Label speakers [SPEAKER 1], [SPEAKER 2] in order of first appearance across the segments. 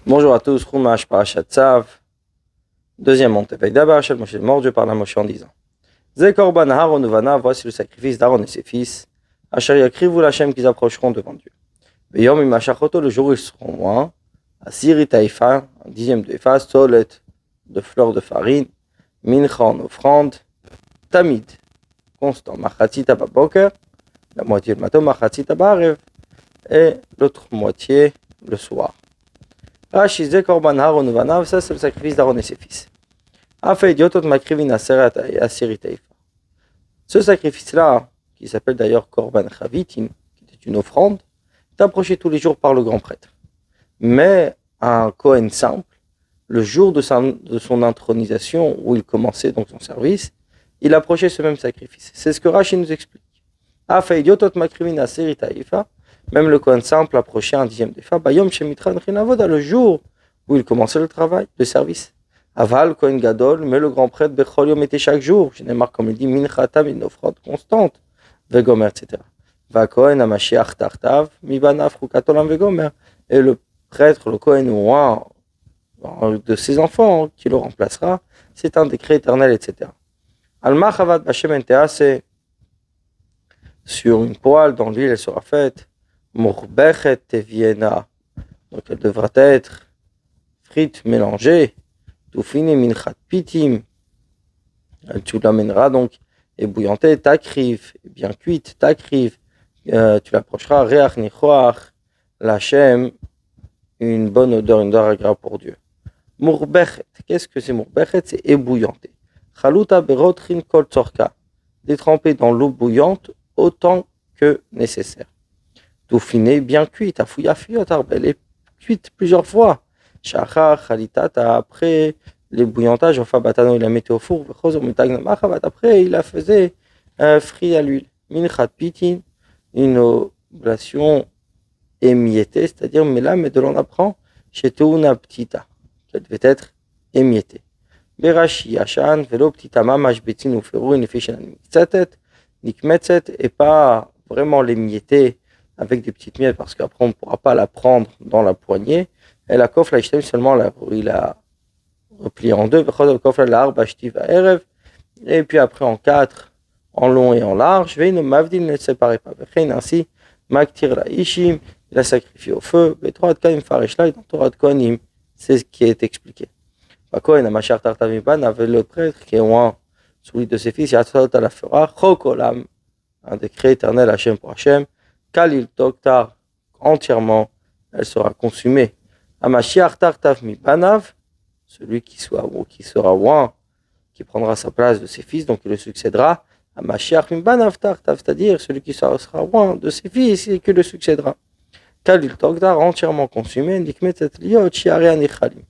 [SPEAKER 1] Bonjour à tous, Chumash Parashat Tzav, deuxième montée. D'abord, Hachel Moshe est mort, Dieu parle à Moshe en disant Ze Korban Aaron Uvana, voici le sacrifice d'Aaron et ses fils. Asher Yakrivu l'Hachem qu'ils approcheront devant Dieu. Beyom Imashachoto, le jour où ils seront loin, Asiri Taïfa, un dixième de Ephas, Solet, de fleurs de farine, Mincha en offrande, Tamid, constant, Machatzita Baboker, la moitié le matin, Machatzita Barev, et l'autre moitié le soir. Rashi Ze Korban Aaron Uvana, ça c'est le sacrifice d'Aaron et ses fils. Ce sacrifice-là, qui s'appelle d'ailleurs Korban Chavitim, qui était une offrande, est approché tous les jours par le grand prêtre. Mais un Kohen simple, le jour de son intronisation, où il commençait donc son service, il approchait ce même sacrifice. C'est ce que Rashi nous explique. Même le Kohen simple approchait un dixième d'Efa, le jour où il commençait le travail, le service. Aval, Kohen Gadol, mais le grand prêtre, Bechol Yom était chaque jour. Je n'ai marqué comme il dit, Minchatam, une offrande constante, Vegomer, etc. Va Kohen, Amashiach, Tartav, Mibanav, Rukatolam, Vegomer. Et le prêtre, le Kohen ou un de ses enfants qui le remplacera, c'est un décret éternel, etc. Alma Chavad Bashem Entease, sur une poêle dans l'huile, elle sera faite. Murbechet Teviena, donc elle devra être frite, mélangée. Toufine minchat pitim, tu l'amèneras donc ébouillantée, takriv, bien cuite, takriv, tu l'approcheras, reach nichoach, l'Hachem, une bonne odeur agréable pour Dieu. Murbechet, qu'est-ce que c'est murbechet? C'est ébouillanté. Chaluta berotrin kol tzorka, détrempé dans l'eau bouillante autant que nécessaire. Toufine, bien cuite, afouya fiot, elle est cuite plusieurs fois. Shachar, Khalitata, après l'ébouillantage, enfin, Batano, il la mettait au four, après, il la faisait frit à l'huile. Minchat pitin, une oblation émiettée, c'est-à-dire, mais là, mais de l'on apprend, chez Teuna Ptita, qu'elle devait être émiettée. Berashi, Yashan, Velo Ptita, Mamash, Betin, ou Ferou, une fiche Nikmetzet, et pas vraiment l'émietter avec des petites miettes, parce qu'après, on ne pourra pas la prendre dans la poignée. Et la kofla seulement il a replié en deux, et puis après en quatre, en long et en large, mavdil ne séparait pas. Ainsi, maktir la ishim, il a sacrifié au feu, betroat kaim fareshla, et dans Torah de Kohanim, c'est ce qui est expliqué. Kohen, Amashar Tartamiban, avait le prêtre qui est loin, celui de ses fils, Yatzot à la fera, chokolam, un décret éternel Hachem pour Hachem, Kalil Toktar, entièrement, elle sera consumée. Amashiach Tartav mi Banav, celui qui sera loin, qui prendra sa place de ses fils, donc il le succédera. Amashiach mi Banav Tartav, c'est-à-dire celui qui sera loin de ses fils et qui le succédera. Kalil Tokdar, entièrement consumé, Nikmetet Liot Shiare Nichalim.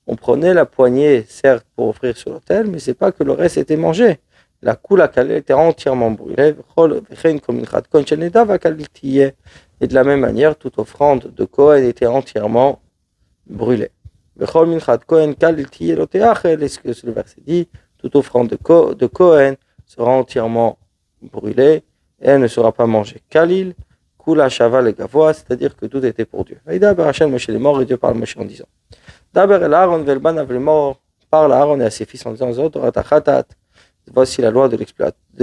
[SPEAKER 1] On prenait la poignée, certes, pour offrir sur l'autel, mais c'est pas que le reste était mangé. La koula kalel était entièrement brûlée. Et de la même manière, toute offrande de Kohen était entièrement brûlée. Est-ce que le verset dit, toute offrande de Kohen sera entièrement brûlée et elle ne sera pas mangée. Kalil, Kula Shaval et Gavoa, c'est-à-dire que tout était pour Dieu. Daber Hachem Moshe est mort et Dieu parle Moshe en disant Daber el Aaron velban avait mort, parle à Aaron et à ses fils en disant Zotorat Achatat, voici la loi de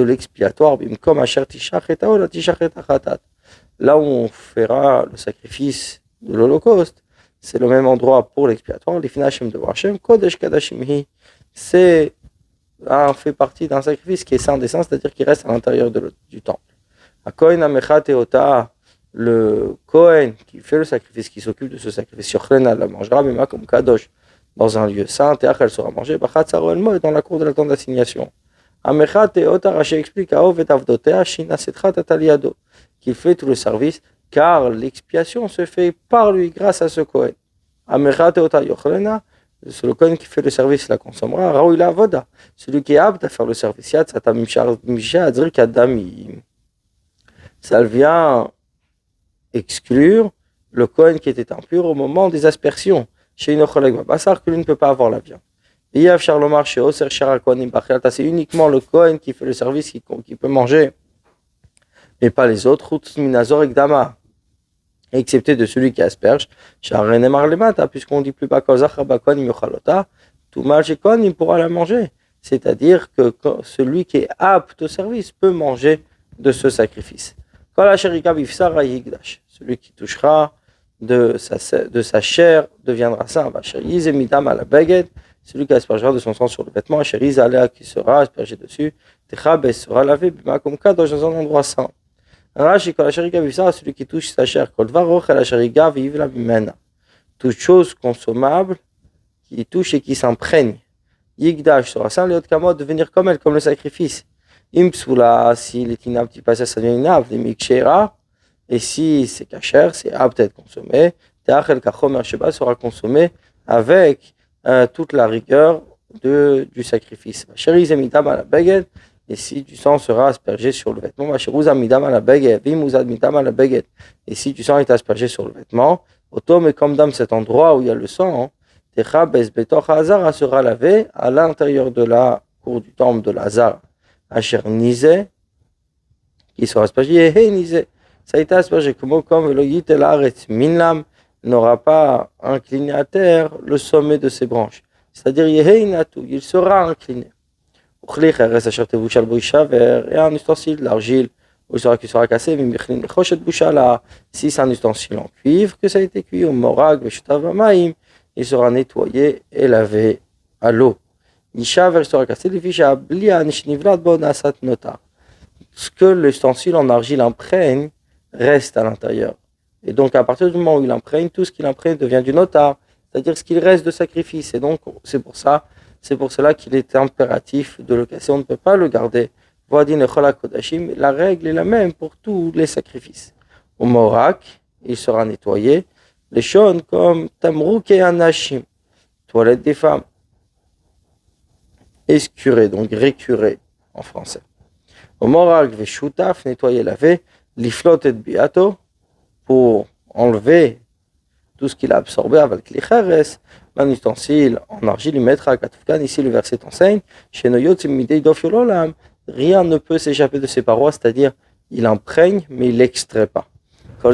[SPEAKER 1] l'expiatoire, Bimkom Asher Tishach et Aola Tishach et Achatat. Là où on fera le sacrifice de l'Holocauste, c'est le même endroit pour l'expiatoire. L'Ifna Hashem de Hashem, Kodesh Kadashimhi, c'est fait partie d'un sacrifice qui est saint des saints, c'est-à-dire qui reste à l'intérieur du temple. A Kohen Amechat Eota, le Kohen qui fait le sacrifice, qui s'occupe de ce sacrifice, Yochlena la mangera, Bima comme Kadosh, dans un lieu saint, et elle sera mangée, Bachat Saroelmo, dans la cour de la tente d'assignation. Amechat Eota, Rashi explique à Ov et Avdotea, Shina Setchat Ataliado, qu'il fait tout le service, car l'expiation se fait par lui grâce à ce Kohen. Amechat Eota Yochlena, c'est le Kohen qui fait le service, la consommera, Raoula Avoda, celui qui est apte à faire le service, Yad Satam Misha Adrik Adami. Ça vient exclure le Kohen qui était impur au moment des aspersions. Chez une Bassar, que lui ne peut pas avoir la viande. Et Yav Charlomar, chez Oser Shara Kohanim Bachelata, c'est uniquement le Kohen qui fait le service qui peut manger, mais pas les autres. Minazor et Gdama, excepté de celui qui asperge, puisqu'on dit plus bas, tout mal chez Kohen, il pourra la manger. C'est-à-dire que celui qui est apte au service peut manger de ce sacrifice. Celui qui touchera de sa chair deviendra saint. Celui qui aspergera de son sang sur le vêtement, qui sera aspergé dessus, sera lavé dans un endroit saint. Celui qui touche sa chair, toute chose consommable qui touche et qui s'imprègne. Yigdash sera saint, Léot Kamot, devenir comme elle, comme le sacrifice. Imsula, si les tinab qui passaient, ça devient une ave, les mikshera, et si c'est kacher, c'est apte à être consommé. Teachel kachomer sheba sera consommé avec toute la rigueur du sacrifice. Chérise midam à la baguette, et si du sang sera aspergé sur le vêtement, Chérouza midam à la baguette, vimuzad midam à la baguette, et si du sang est aspergé sur le vêtement, autom et comme dans cet endroit où il y a le sang, Techabes betoch hazara sera lavé à l'intérieur de la cour du temple de Lazare. Asher nizé, qui sera aspergé, et nizé. Ça a été aspergé comme le yit el aretz minlam n'aura pas incliné à terre le sommet de ses branches. C'est-à-dire, il sera incliné. Et un ustensile d'argile, qui sera cassé, si c'est un ustensile en cuivre, que ça a été cuit, au morag, il sera nettoyé et lavé à l'eau. Ce que l'ustensile en argile imprègne reste à l'intérieur. Et donc, à partir du moment où il imprègne, tout ce qu'il imprègne devient du notar, c'est-à-dire ce qu'il reste de sacrifice. Et donc, c'est pour cela qu'il est impératif de le casser. On ne peut pas le garder. La règle est la même pour tous les sacrifices. Au morak, il sera nettoyé. Les shon comme tamrouk et anashim, toilette des femmes. Escuré, donc récuré en français. Au morak veshutaf, nettoyer, laver. Liflot et biato, pour enlever tout ce qu'il a absorbé avec l'ichéres, un ustensile en argile, il mettra à Katufkan. Ici, le verset enseigne, rien ne peut s'échapper de ses parois, c'est-à-dire, il imprègne, mais il l'extrait pas. Il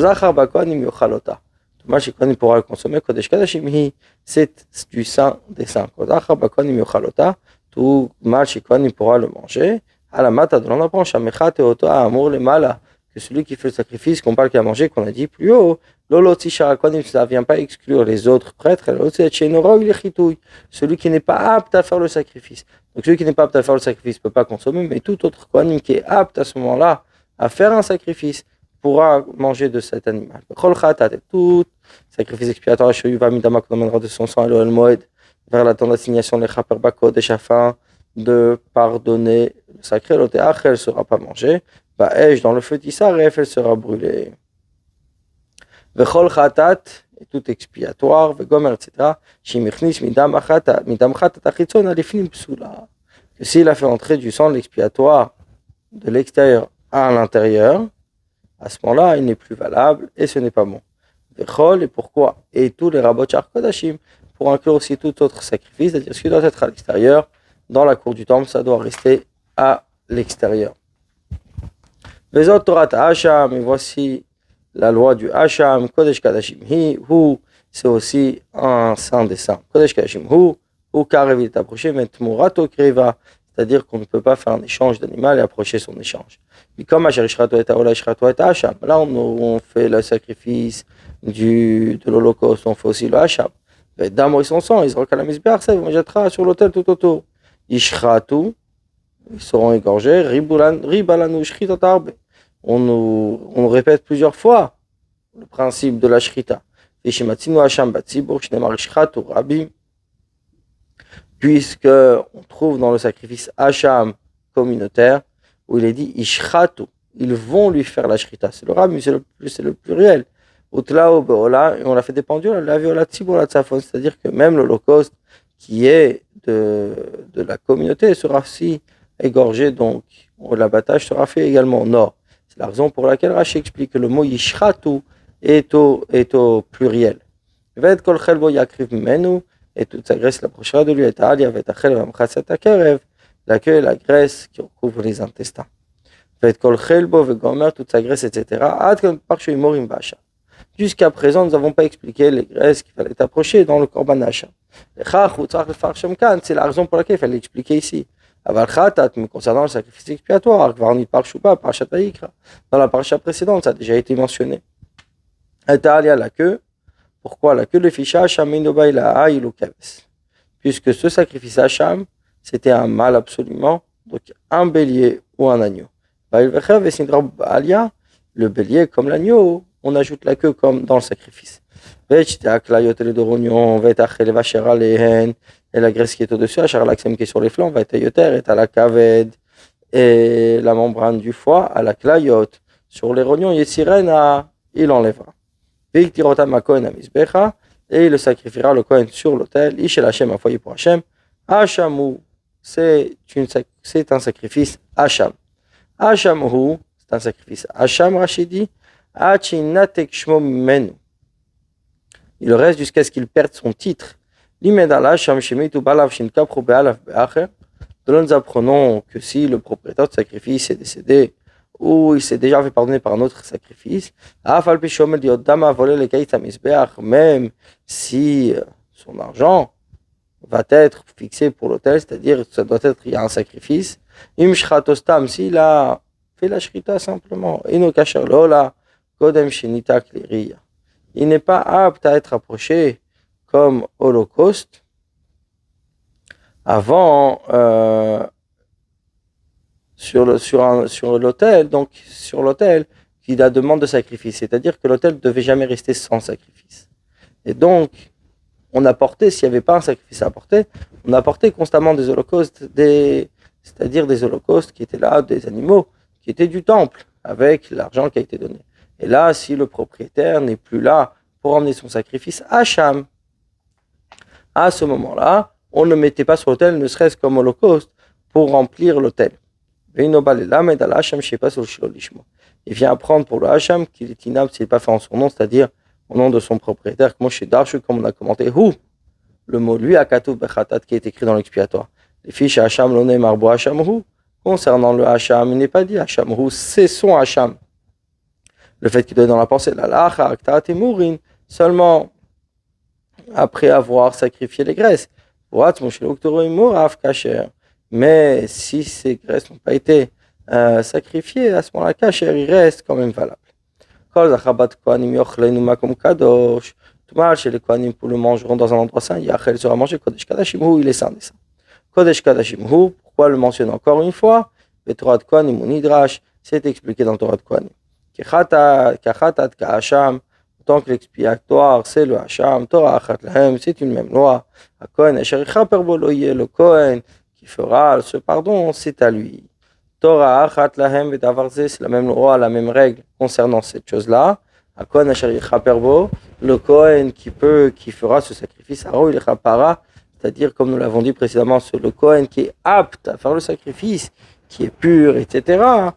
[SPEAKER 1] pourra le consommer, c'est du sang des saints. Tout mal, il pourra le manger. À la mata de l'on que celui qui fait le sacrifice, qu'on parle qu'il a mangé, qu'on a dit plus haut, ça ne vient pas exclure les autres prêtres, celui qui n'est pas apte à faire le sacrifice. Donc celui qui n'est pas apte à faire le sacrifice ne peut pas consommer, mais tout autre kohanim qui est apte à ce moment-là à faire un sacrifice pourra manger de cet animal. Tout sacrifice expiatoire, qu'on amènera de son sang à l'Oel Moed, vers la tente d'assignation, les chaper bakodesh, afin de pardonner le sacré, l'otéach, elle ne sera pas mangée. Dans le feu d'Issaref, elle sera brûlée. Vechol chatat, et tout expiatoire, vegomer, etc. Shimichnis midam chatat achitzon alifnim psula. Que s'il a fait entrer du sang de l'expiatoire de l'extérieur à l'intérieur, à ce moment-là, il n'est plus valable et ce n'est pas bon. Vechol, et pourquoi? Et tous les rabbot kodashim, pour inclure aussi tout autre sacrifice, c'est-à-dire ce qui doit être à l'extérieur, dans la cour du temple, ça doit rester à l'extérieur. Vezot Torah Hacham, et voici la loi du Hacham, Kodesh Kadashim Hi, c'est aussi un saint des saints. Kodesh Kadashim Hu, Karev il est approché, mais Tmurato Kreva, c'est-à-dire qu'on ne peut pas faire un échange d'animal et approcher son échange. Mais comme Asherishrato et Aola Ishrato et Hacham, là on fait le sacrifice de l'Holocauste, on fait aussi le Hacham. Damo et son sang, ils seront Kalamisber, ça, on jettera sur l'autel tout autour. Ishratu, ils seront égorgés, Ribalanu Shritot Arbe. On répète plusieurs fois le principe de la shrita. Puisque on trouve dans le sacrifice Hacham communautaire où il est dit Ishratu, ils vont lui faire la shrita. C'est le rabbi, c'est le pluriel. Utlao beola, et on l'a fait des pendules, la viola tzibola tzafon, c'est-à-dire que même l'Holocauste qui est de la communauté sera aussi égorgé, donc l'abattage sera fait également au nord. C'est la raison pour laquelle Rashi explique que le mot Yishratu est au pluriel. Et toute sa graisse l'approchera de lui, et la queue et la graisse qui recouvre les intestins. Toute sa graisse, etc. Jusqu'à présent, nous n'avons pas expliqué les graisses qu'il fallait approcher dans le Korban Hacham. C'est la raison pour laquelle il fallait l'expliquer ici. Mais concernant le sacrifice expiatoire, dans la paracha précédente, ça a déjà été mentionné. La queue. Pourquoi la queue de ficha Hacham puisque ce sacrifice Hacham, c'était un mâle absolument, donc un bélier ou un agneau. Le bélier comme l'agneau, on ajoute la queue comme dans le sacrifice. Et la graisse qui est au-dessus, qui est sur les flancs, et la caved, et la membrane du foie, à la clayot, sur les rognons, il enlèvera. Et il le sacrifiera le Kohen sur l'autel, Ishel Hashem, un foyer pour Hashem. Hashamu, c'est un sacrifice Hacham. Hashamu, c'est un sacrifice Hacham, Rachidi. Il reste jusqu'à ce qu'il perde son titre. De là, nous apprenons que si le propriétaire du sacrifice est décédé ou il s'est déjà fait pardonner par un autre sacrifice, même si son argent va être fixé pour l'autel, c'est-à-dire ça doit être, il y a un sacrifice, s'il a fait la shrita simplement, il n'est pas apte à être approché comme holocauste avant sur l'autel, donc sur l'autel qui la demande de sacrifice, c'est-à-dire que l'autel ne devait jamais rester sans sacrifice. Et donc, on apportait, s'il n'y avait pas un sacrifice à apporter, on apportait constamment des holocaustes, c'est-à-dire des holocaustes qui étaient là, des animaux, qui étaient du temple, avec l'argent qui a été donné. Et là, si le propriétaire n'est plus là pour emmener son sacrifice Hacham, à ce moment-là, on ne mettait pas sur l'autel, ne serait-ce comme holocauste, pour remplir l'autel. Il vient apprendre pour le Hacham qu'il est inapte s'il n'est pas fait en son nom, c'est-à-dire au nom de son propriétaire, comme on a commenté, le mot lui, Akatou Bechatat, qui est écrit dans l'expiatoire. Les fiches Hacham l'oné marbo Hacham hu. Concernant le Hacham, il n'est pas dit Hacham hu, c'est son Hacham. Le fait qu'il doit être dans la pensée, seulement après avoir sacrifié les graisses. Mais si ces graisses n'ont pas été sacrifiées, à ce moment-là, kasher, il reste quand même valable. Tout mal chez les Kohanim pour le mangeront dans un endroit saint, Yachel sera mangé, Kodesh Kadashim Hu, il est saint des saints. Kodesh Kadashim Hu, pourquoi le mentionner encore une fois? Le Torah de Kohanim ou Nidrash, c'est expliqué dans le Torah de Kohanim. Kachatat Kahasham, tant que l'expiatoire c'est le Hacham, Torah Achat Lahem, c'est une même loi. A Kohen Asher Chaper Boloye, le Kohen qui fera ce pardon, c'est à lui. Torah Achat Lahem et Davarze, c'est la même loi, la même règle concernant cette chose-là. A Kohen Asher Chaper Bo, le Kohen qui fera ce sacrifice, Aro il Chapara, c'est-à-dire comme nous l'avons dit précédemment, c'est le Kohen qui est apte à faire le sacrifice, qui est pur, etc.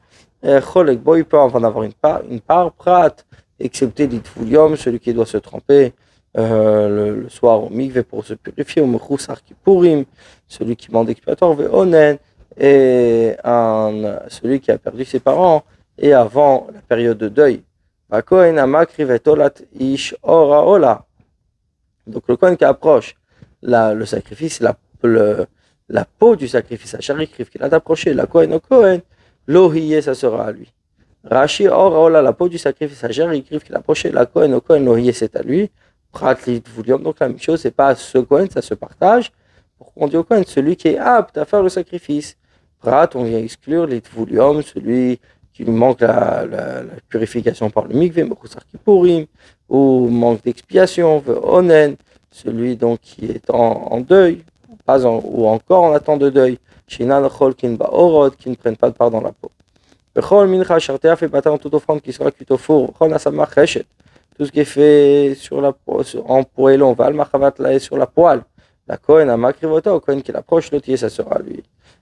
[SPEAKER 1] Cholek Bo, il peut en avoir une part, Prat, excepté l'itvulium, celui qui doit se tremper le soir au mikveh pour se purifier, au mechusar kippurim, celui qui demande expiatoire, ve'onen, et celui qui a perdu ses parents, et avant la période de deuil. Kohen amakri vetolat ish ora ola. Donc le Kohen qui approche le sacrifice, la peau du sacrifice, à Sharikriv qu'il a approché, la Kohen au Kohen, l'ohiye, ça sera à lui. Rashi or la peau du sacrifice à Sharikriv qu'il a approché, la Kohen au Kohen, l'ohiye, c'est à lui. Prat l'itvulium, donc la même chose, c'est pas ce Kohen, ça se partage. Pourquoi on dit au Kohen, celui qui est apte à faire le sacrifice. Prat, on vient exclure l'itvulium, celui qui lui manque la purification par le mikveh, mechusar kippurim, ou manque d'expiation, onen, celui donc qui est en deuil, ou encore en attente de deuil, shinan cholkin baorod, qui ne prennent pas de part dans la peau. Bechol mincha shartea fait bâtir toute offrande qui sera cuite au four, bechol nasama cheshet, tout ce qui est fait en poêlon, val machavat lae sur la poêle. La Kohen a makrivota au Kohen qui l'approche, l'autre ça sera lui.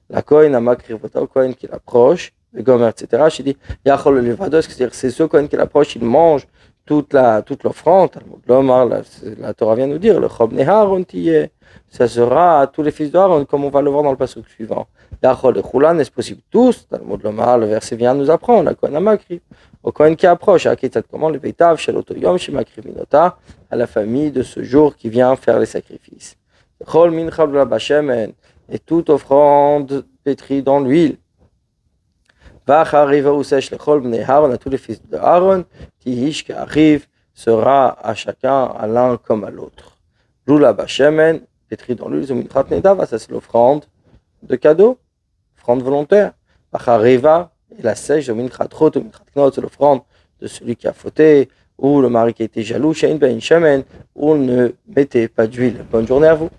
[SPEAKER 1] La Kohen a makrivota au Kohen qui l'approche, le gomer, etc. Je dis, yachol levados, c'est-à-dire c'est ce Kohen qui l'approche, il mange toute l'offrande. La Torah vient nous dire, le chob nehar ontiye, ça sera à tous les fils d'Aaron, comme on va le voir dans le passage suivant. Yachol et chulan, est-ce possible tous? Le verset vient nous apprendre, la Kohen a makriv. Au Kohen qui approche, à Ketat, comment le Beitav, chez l'Otoyom, chez Makrivinota, à la famille de ce jour qui vient faire les sacrifices. Chol mincha bashemen, et toute offrande pétrie dans l'huile. Vachariva usech lechol bnei Aaron, à tous les fils de Aaron, tihish qui arrive, sera à chacun, à l'un comme à l'autre. Lula bashemen, pétrie dans l'huile, zominchat nedav, ça c'est l'offrande de cadeau, offrande volontaire. Vachariva, et la sèche, zominchat chot, zominchat knot, c'est l'offrande de celui qui a fauté, ou le mari qui était jaloux, shein ben shemen, ou ne mettez pas d'huile. Bonne journée à vous.